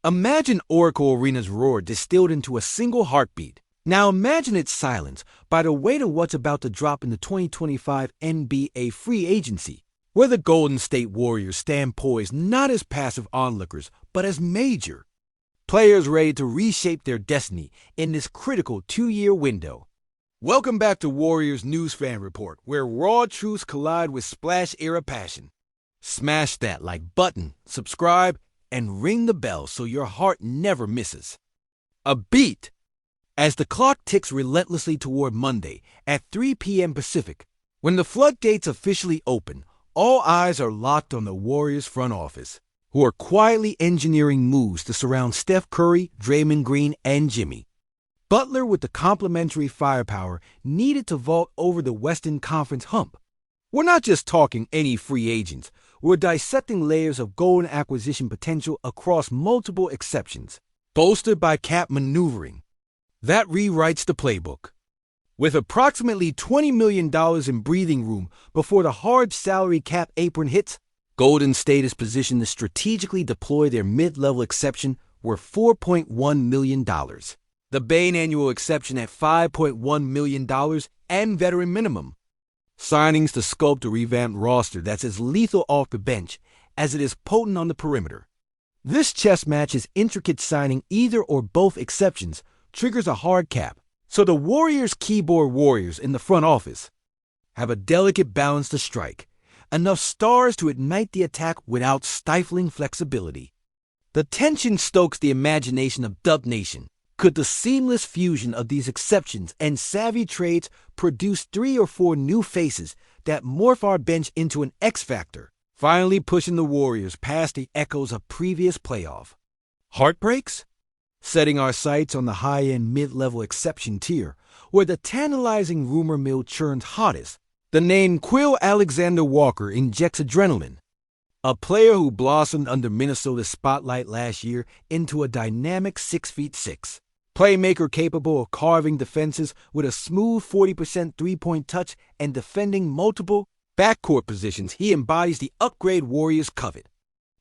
Imagine Oracle Arena's roar distilled into a single heartbeat. Now imagine its silence by the weight of what's about to drop in the 2025 NBA free agency, where the Golden State Warriors stand poised not as passive onlookers, but as major players ready to reshape their destiny in this critical 2-year window. Welcome back to Warriors News Fan Report, where raw truths collide with splash-era passion. Smash that like button, subscribe, and ring the bell so your heart never misses a beat. As the clock ticks relentlessly toward Monday at 3 p.m. Pacific, when the floodgates officially open, all eyes are locked on the Warriors front office, who are quietly engineering moves to surround Steph Curry, Draymond Green, and Jimmy Butler with the complementary firepower needed to vault over the Western Conference hump. We're not just talking any free agents. We're dissecting layers of golden acquisition potential across multiple exceptions, bolstered by cap maneuvering that rewrites the playbook. With approximately $20 million in breathing room before the hard salary cap apron hits, Golden State is positioned to strategically deploy their mid-level exception worth $4.1 million, the Bain annual exception at $5.1 million, and veteran minimum. Signings to sculpt a revamped roster that's as lethal off the bench as it is potent on the perimeter. This chess match is intricate, signing either or both exceptions triggers a hard cap, so the Warriors' keyboard warriors in the front office have a delicate balance to strike, enough stars to ignite the attack without stifling flexibility. The tension stokes the imagination of Dub Nation. Could the seamless fusion of these exceptions and savvy trades produce 3 or 4 new faces that morph our bench into an X-factor, finally pushing the Warriors past the echoes of previous playoff heartbreaks? Setting our sights on the high-end mid-level exception tier, where the tantalizing rumor mill churns hottest, the name Quill Alexander-Walker injects adrenaline, a player who blossomed under Minnesota's spotlight last year into a dynamic 6'6", playmaker capable of carving defenses with a smooth 40% three-point touch and defending multiple backcourt positions. He embodies the upgrade Warriors covet.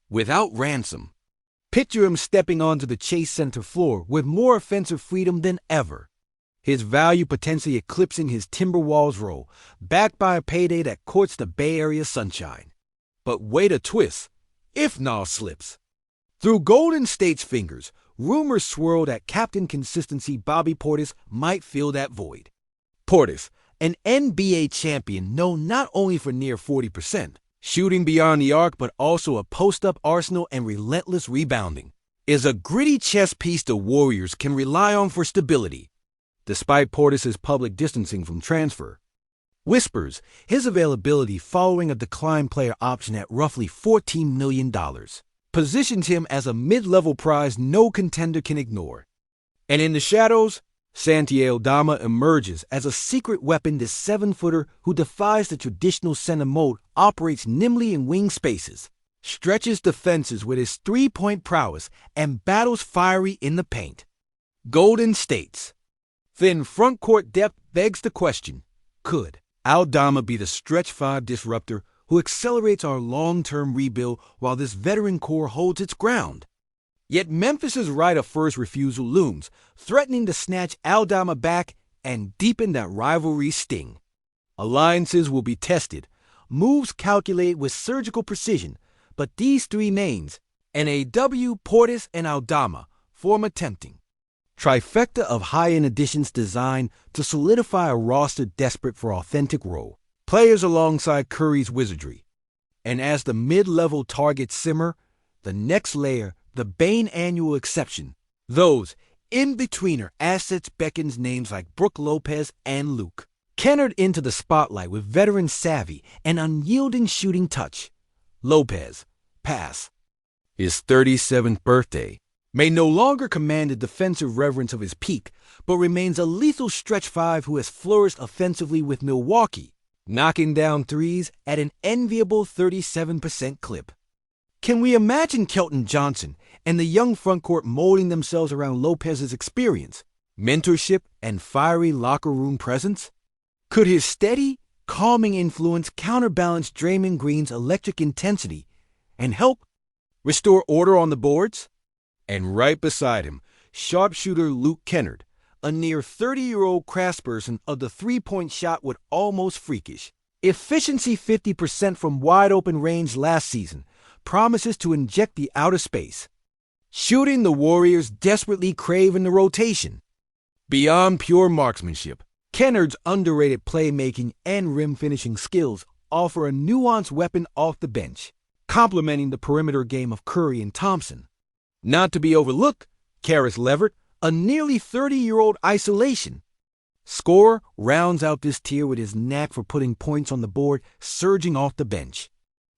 Without ransom, picture him stepping onto the Chase Center floor with more offensive freedom than ever, his value potentially eclipsing his Timberwolves role, backed by a payday that courts the Bay Area sunshine. But wait a twist, if Nas slips. Through Golden State's fingers, rumors swirl that captain consistency Bobby Portis might fill that void. Portis, an NBA champion known not only for near 40%, shooting beyond the arc but also a post-up arsenal and relentless rebounding, is a gritty chess piece the Warriors can rely on for stability. Despite Portis' public distancing from transfer whispers, his availability following a declined player option at roughly $14 million positions him as a mid-level prize no contender can ignore. And in the shadows, Santi Aldama emerges as a secret weapon. This 7-footer who defies the traditional center mold operates nimbly in wing spaces, stretches defenses with his three-point prowess, and battles fiery in the paint. Golden State's thin front-court depth begs the question, could Aldama be the stretch 5 disruptor who accelerates our long-term rebuild while this veteran core holds its ground? Yet Memphis's right of first refusal looms, threatening to snatch Aldama back and deepen that rivalry sting. Alliances will be tested, moves calculated with surgical precision, but these 3 names, NAW, Portis, and Aldama, form a tempting trifecta of high-end additions designed to solidify a roster desperate for authentic role players alongside Curry's wizardry. And as the mid-level targets simmer, the next layer, the Bain annual exception, those in-betweener assets beckons names like Brook Lopez and Luke Kennard into the spotlight with veteran savvy and unyielding shooting touch. Lopez, past his 37th birthday, may no longer command the defensive reverence of his peak, but remains a lethal stretch 5 who has flourished offensively with Milwaukee, knocking down threes at an enviable 37% clip. Can we imagine Kelton Johnson and the young frontcourt molding themselves around Lopez's experience, mentorship, and fiery locker room presence? Could his steady, calming influence counterbalance Draymond Green's electric intensity and help restore order on the boards? And right beside him, sharpshooter Luke Kennard, a near 30-year-old craftsperson of the three-point shot with almost freakish efficiency. 50% from wide-open range last season promises to inject the outer space, shooting the Warriors desperately crave in the rotation. Beyond pure marksmanship, Kennard's underrated playmaking and rim finishing skills offer a nuanced weapon off the bench, complementing the perimeter game of Curry and Thompson. Not to be overlooked, Karis LeVert, a nearly 30-year-old isolation scorer, rounds out this tier with his knack for putting points on the board surging off the bench.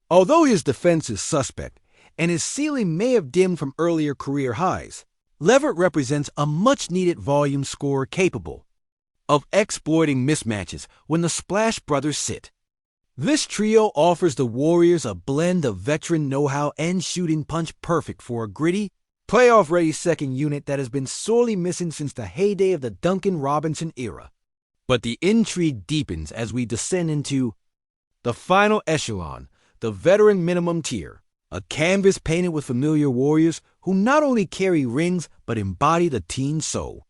Although his defense is suspect, and his ceiling may have dimmed from earlier career highs, LeVert represents a much-needed volume scorer capable of exploiting mismatches when the Splash Brothers sit. This trio offers the Warriors a blend of veteran know-how and shooting punch perfect for a gritty, playoff-ready second unit that has been sorely missing since the heyday of the Duncan Robinson era. But the intrigue deepens as we descend into the final echelon, the veteran minimum tier, a canvas painted with familiar Warriors who not only carry rings but embody the team's soul.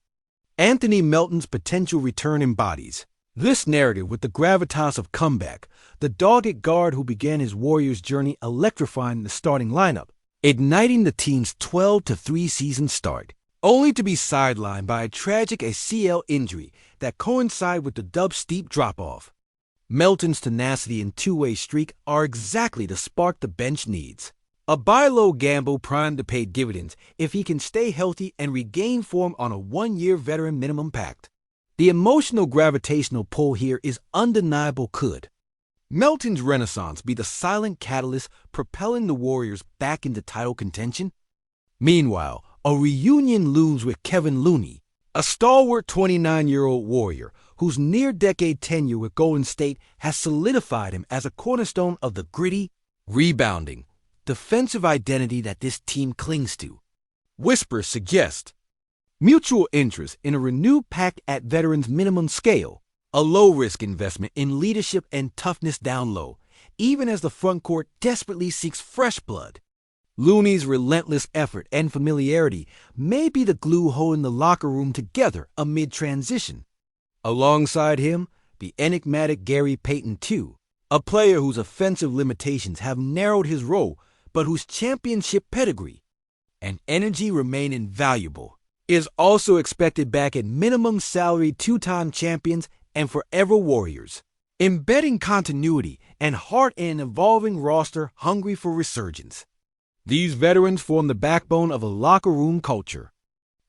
Anthony Melton's potential return embodies this narrative with the gravitas of comeback, the dogged guard who began his Warriors journey electrifying the starting lineup, igniting the team's 12-3 season start, only to be sidelined by a tragic ACL injury that coincided with the Dub's steep drop-off. Melton's tenacity and two-way streak are exactly the spark the bench needs. A buy low gamble primed to pay dividends if he can stay healthy and regain form on a one-year veteran minimum pact. The emotional gravitational pull here is undeniable. Could Melton's renaissance be the silent catalyst propelling the Warriors back into title contention? Meanwhile, a reunion looms with Kevin Looney, a stalwart 29-year-old Warrior whose near-decade tenure with Golden State has solidified him as a cornerstone of the gritty, rebounding, defensive identity that this team clings to. Whispers suggest mutual interest in a renewed pact at veterans' minimum scale, a low-risk investment in leadership and toughness down low, even as the frontcourt desperately seeks fresh blood. Looney's relentless effort and familiarity may be the glue holding the locker room together amid transition. Alongside him, the enigmatic Gary Payton II, a player whose offensive limitations have narrowed his role but whose championship pedigree and energy remain invaluable, is also expected back at minimum salary two-time champions and forever Warriors, embedding continuity and heart in an evolving roster hungry for resurgence. These veterans form the backbone of a locker room culture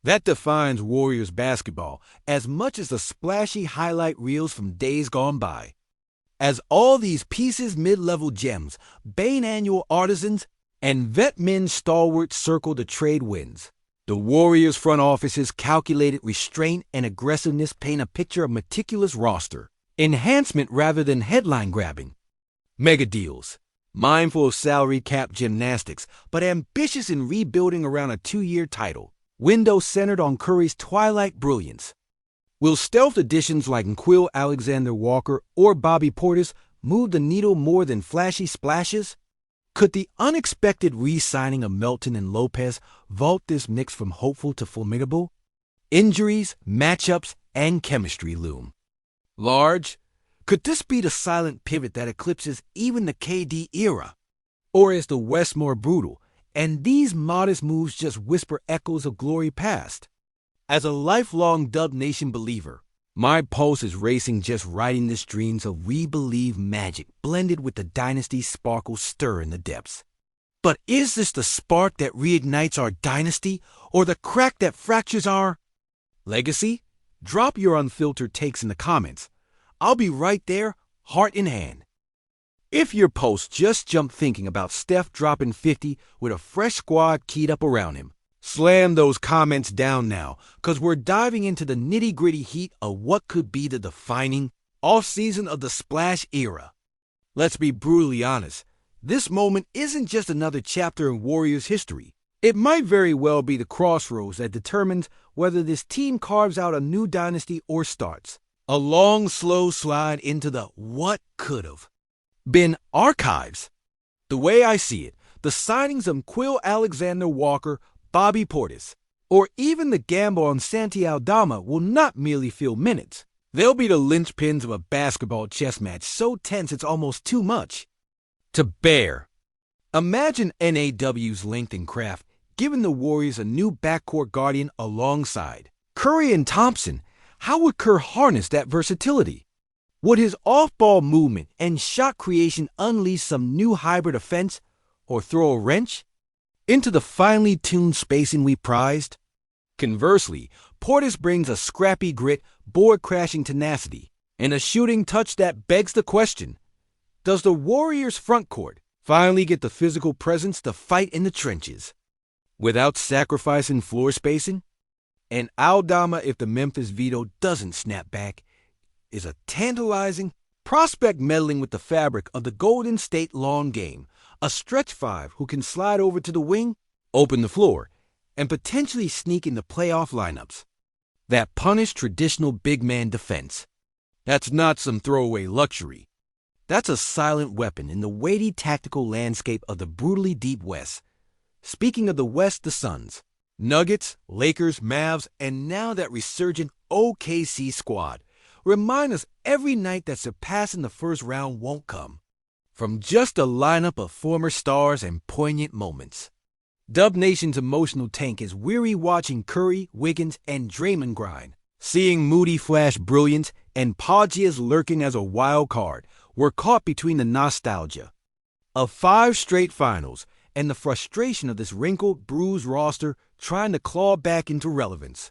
that defines Warriors basketball as much as the splashy highlight reels from days gone by. As all these pieces, mid-level gems, Bain annual artisans, and vet men stalwarts circle the trade winds, the Warriors front office's calculated restraint and aggressiveness paint a picture of meticulous roster enhancement rather than headline grabbing. Mega deals, mindful of salary cap gymnastics, but ambitious in rebuilding around a two-year title window centered on Curry's twilight brilliance. Will stealth additions like Quill Alexander-Walker or Bobby Portis move the needle more than flashy splashes? Could the unexpected re-signing of Melton and Lopez vault this mix from hopeful to formidable? Injuries, matchups, and chemistry loom large. Could this be the silent pivot that eclipses even the KD era? Or is the West more brutal, and these modest moves just whisper echoes of glory past? As a lifelong Dub Nation believer, my pulse is racing just riding this dreams of we believe magic blended with the dynasty sparkle stir in the depths. But is this the spark that reignites our dynasty, or the crack that fractures our legacy? Drop your unfiltered takes in the comments. I'll be right there, heart in hand. If your post just jumped thinking about Steph dropping 50 with a fresh squad keyed up around him, slam those comments down now, because we're diving into the nitty-gritty heat of what could be the defining off-season of the Splash era. Let's be brutally honest, this moment isn't just another chapter in Warriors history. It might very well be the crossroads that determines whether this team carves out a new dynasty or starts a long, slow slide into the what could've been archives. The way I see it, the signings of Quill Alexander-Walker, Bobby Portis, or even the gamble on Santi Aldama will not merely fill minutes. They'll be the linchpins of a basketball chess match so tense it's almost too much to bear. Imagine NAW's length and craft giving the Warriors a new backcourt guardian alongside Curry and Thompson. How would Kerr harness that versatility? Would his off-ball movement and shot creation unleash some new hybrid offense or throw a wrench into the finely tuned spacing we prized? Conversely, Portis brings a scrappy grit, board-crashing tenacity, and a shooting touch that begs the question, does the Warriors' frontcourt finally get the physical presence to fight in the trenches without sacrificing floor spacing? And Aldama, if the Memphis veto doesn't snap back, is a tantalizing prospect meddling with the fabric of the Golden State long game, a stretch five who can slide over to the wing, open the floor, and potentially sneak into playoff lineups that punish traditional big man defense. That's not some throwaway luxury. That's a silent weapon in the weighty tactical landscape of the brutally deep West. Speaking of the West, the Suns, Nuggets, Lakers, Mavs, and now that resurgent OKC squad remind us every night that surpassing the first round won't come from just a lineup of former stars and poignant moments. Dub Nation's emotional tank is weary watching Curry, Wiggins, and Draymond grind, seeing Moody flash brilliance and Poggia's lurking as a wild card. We're caught between the nostalgia of 5 straight finals and the frustration of this wrinkled, bruised roster trying to claw back into relevance.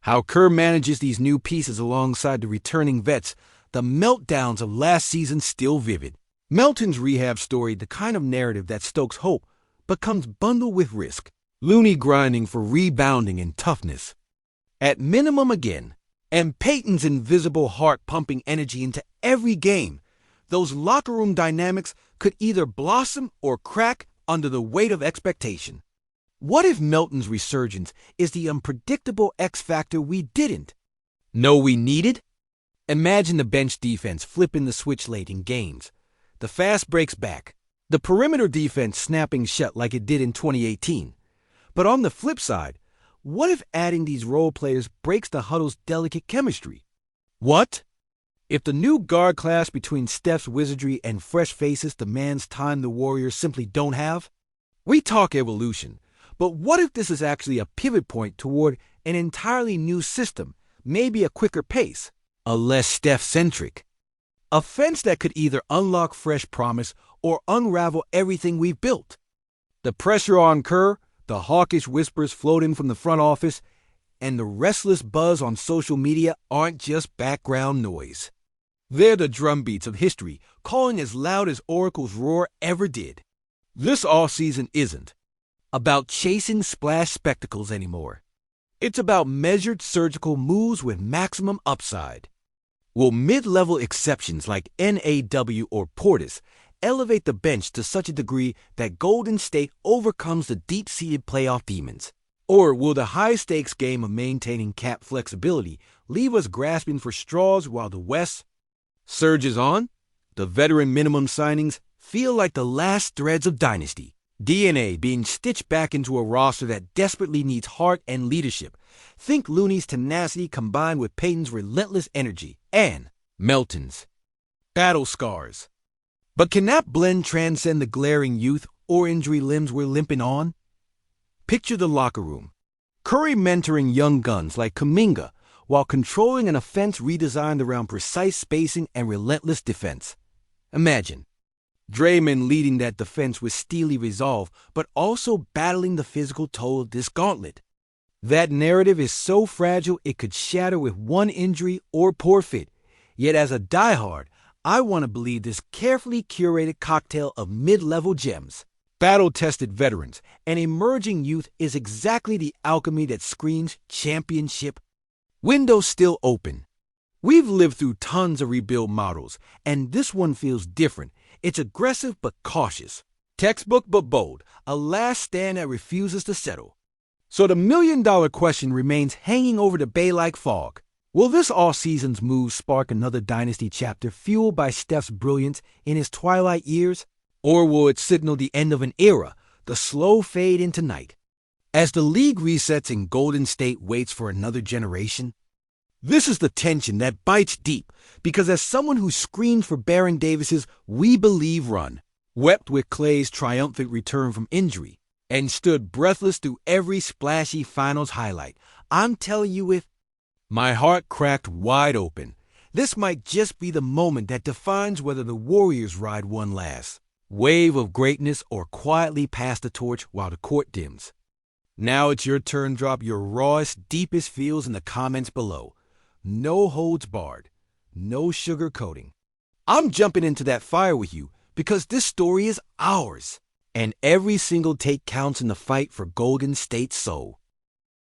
How Kerr manages these new pieces alongside the returning vets, the meltdowns of last season still vivid. Melton's rehab story, the kind of narrative that stokes hope but comes bundled with risk. Looney grinding for rebounding and toughness at minimum again, and Peyton's invisible heart pumping energy into every game. Those locker room dynamics could either blossom or crack under the weight of expectation. What if Melton's resurgence is the unpredictable X factor we didn't know we needed? Imagine the bench defense flipping the switch late in games, the fast breaks back, the perimeter defense snapping shut like it did in 2018. But on the flip side, what if adding these role players breaks the huddle's delicate chemistry? What if the new guard class between Steph's wizardry and fresh faces demands time the Warriors simply don't have? We talk evolution, but what if this is actually a pivot point toward an entirely new system, maybe a quicker pace, a less Steph-centric offense that could either unlock fresh promise or unravel everything we've built? The pressure on Kerr, the hawkish whispers floating from the front office, and the restless buzz on social media aren't just background noise. They're the drumbeats of history, calling as loud as Oracle's roar ever did. This offseason isn't about chasing splash spectacles anymore. It's about measured surgical moves with maximum upside. Will mid-level exceptions like NAW or Portis elevate the bench to such a degree that Golden State overcomes the deep-seated playoff demons? Or will the high-stakes game of maintaining cap flexibility leave us grasping for straws while the West surges on? The veteran minimum signings feel like the last threads of dynasty DNA being stitched back into a roster that desperately needs heart and leadership. Think Looney's tenacity combined with Peyton's relentless energy and Melton's battle scars. But can that blend transcend the glaring youth or injury limbs we're limping on? Picture the locker room. Curry mentoring young guns like Kuminga while controlling an offense redesigned around precise spacing and relentless defense. Imagine Draymond leading that defense with steely resolve, but also battling the physical toll of this gauntlet. That narrative is so fragile it could shatter with one injury or poor fit. Yet as a diehard, I want to believe this carefully curated cocktail of mid-level gems, battle-tested veterans, and emerging youth is exactly the alchemy that screams championship. Windows still open. We've lived through tons of rebuild models, and this one feels different. It's aggressive but cautious, textbook but bold, a last stand that refuses to settle. So the million-dollar question remains hanging over the bay like fog. Will this offseason's move spark another dynasty chapter fueled by Steph's brilliance in his twilight years? Or will it signal the end of an era, the slow fade into night? As the league resets and Golden State waits for another generation, this is the tension that bites deep, because as someone who screamed for Baron Davis's "We Believe" run, wept with Clay's triumphant return from injury, and stood breathless through every splashy finals highlight, I'm telling you, with my heart cracked wide open, this might just be the moment that defines whether the Warriors ride one last wave of greatness or quietly pass the torch while the court dims. Now it's your turn to drop your rawest, deepest feels in the comments below. No holds barred, no sugarcoating. I'm jumping into that fire with you because this story is ours, and every single take counts in the fight for Golden State's soul.